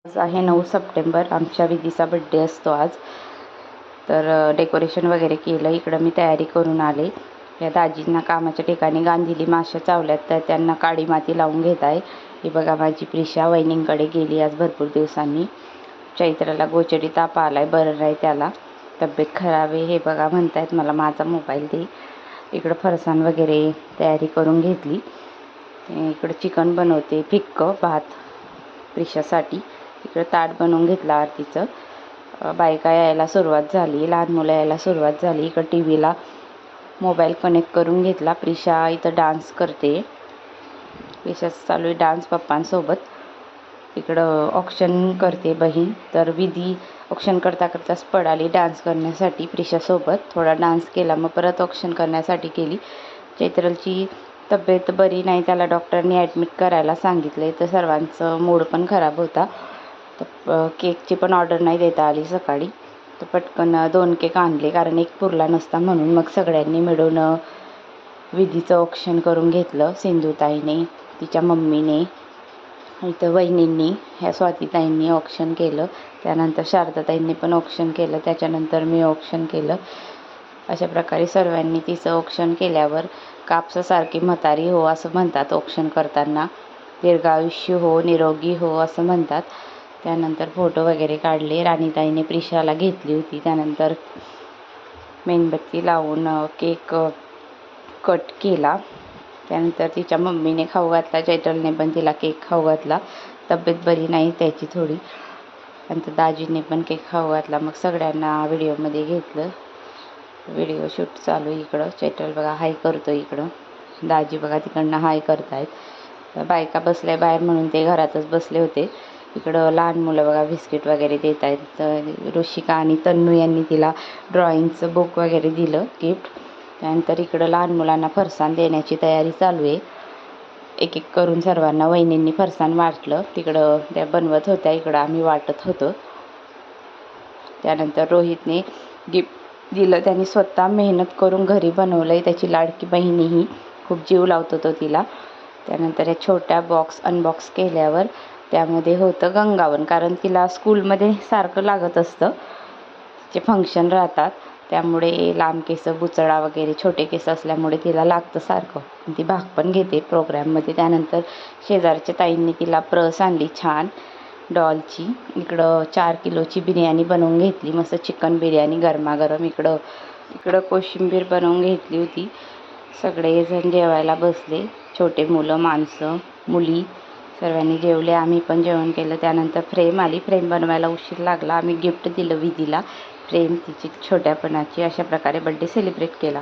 आज आहे 9 सप्टेंबर. आमच्या विधीचा बड्डे असतो आज. तर डेकोरेशन वगैरे केलं. इकडं मी तयारी करून आले. या दाजींना कामाच्या ठिकाणी गांधीली माश्या चावल्यात, तर त्यांना काळी माती लावून घेत आहे. ही बघा माझी प्रिशा वहिनींकडे गेली आज भरपूर दिवसांनी. चैत्राला गोचरी ताप आलाय, बरं नाही त्याला, तब्येत खराब आहे. हे बघा म्हणतायत मला माझा मोबाईल दे. इकडं फरसाण वगैरे तयारी करून घेतली. इकडं चिकन बनवते, फिक्क भात प्रिशासाठी. इकडं ताट बनवून घेतलं आरतीचं. बायका यायला सुरुवात झाली, लहान मुलं यायला सुरुवात झाली. इकडं टी व्हीला मोबाईल कनेक्ट करून घेतला. प्रिशा इथं डान्स करते. प्रिशाचं चालू आहे डान्स पप्पांसोबत. इकडं ऑक्शन करते बहीण. तर विधी ऑक्शन करता करताच पडाली डान्स करण्यासाठी प्रिशासोबत. थोडा डान्स केला, मग परत ऑक्शन करण्यासाठी केली. चैत्रलची तब्येत बरी नाही, त्याला डॉक्टरनी ॲडमिट करायला सांगितले. तर सर्वांचं मूड पण खराब होता. तर केकची पण ऑर्डर नाही देता आली सकाळी. तर पटकन 2 केक आणले, कारण एक पुरला नसता म्हणून. मग सगळ्यांनी मिळून विधीचं ऑक्शन करून घेतलं. सिंधुताईने, तिच्या मम्मीने, इथं वहिनींनी, ह्या स्वातीताईंनी ऑक्शन केलं. त्यानंतर शारदाताईंनी पण ऑक्शन केलं. त्याच्यानंतर मी ऑक्शन केलं. अशा प्रकारे सर्वांनी तिचं ऑक्शन केल्यावर कापसासारखी म्हातारी हो असं म्हणतात ऑक्शन करताना. दीर्घायुष्य हो, निरोगी हो असं म्हणतात. त्यानंतर फोटो वगैरे काढले. राणीताईने प्रिशाला घेतली होती. त्यानंतर मेणबत्ती लावून केक कट केला. त्यानंतर तिच्या मम्मीने खाऊ घातला. चैतलने पण तिला केक खाऊ घातला. तब्येत बरी नाही त्याची थोडी. नंतर दाजीने पण केक खाऊ घातला. मग सगळ्यांना व्हिडिओमध्ये घेतलं. व्हिडिओ शूट चालू इकडं. चैतल बघा हाय करतो इकडं. दाजी बघा तिकडनं हाय करतायत. बायका बसल्या बाहेर म्हणून ते घरातच बसले होते. इकडं लहान मुलं बघा बिस्किट वगैरे देत आहेत. ऋषिका आणि तन्नू यांनी तिला ड्रॉइंगचं बुक वगैरे दिलं गिफ्ट. त्यानंतर इकडं लहान मुलांना फरसाण देण्याची तयारी चालू आहे. एक एक करून सर्वांना वहिनींनी फरसाण वाटलं. तिकडं त्या बनवत होत्या, इकडं आम्ही वाटत होतो. त्यानंतर रोहितने गिफ्ट दिलं. त्यांनी स्वतः मेहनत करून घरी बनवलं आहे. त्याची लाडकी बहिणीही खूप जीव लावतो तो तिला. त्यानंतर या छोट्या बॉक्स अनबॉक्स केल्यावर त्यामध्ये होतं गंगावन, कारण तिला स्कूलमध्ये सारखं लागत असतं. तिचे फंक्शन राहतात, त्यामुळे लांब केस, बुचडा वगैरे छोटे केस असल्यामुळे तिला लागतं सारखं. ती भाग पण घेते प्रोग्रॅममध्ये. त्यानंतर शेजारच्या ताईंनी तिला प्रस आणली छान डॉलची. इकडं 4 किलोची बिर्याणी बनवून घेतली, मस्त चिकन बिर्याणी गरमागरम. इकडं कोशिंबीर बनवून घेतली होती. सगळेजण जेवायला बसले. छोटे मुलं, माणसं, मुली सर्वांनी जेवले. आम्ही पण जेवण केलं. त्यानंतर फ्रेम आली. फ्रेम बनवायला उशीर लागला. आम्ही गिफ्ट दिलं विधीला, फ्रेम तिची छोट्यापणाची. अशा प्रकारे बड्डे सेलिब्रेट केला.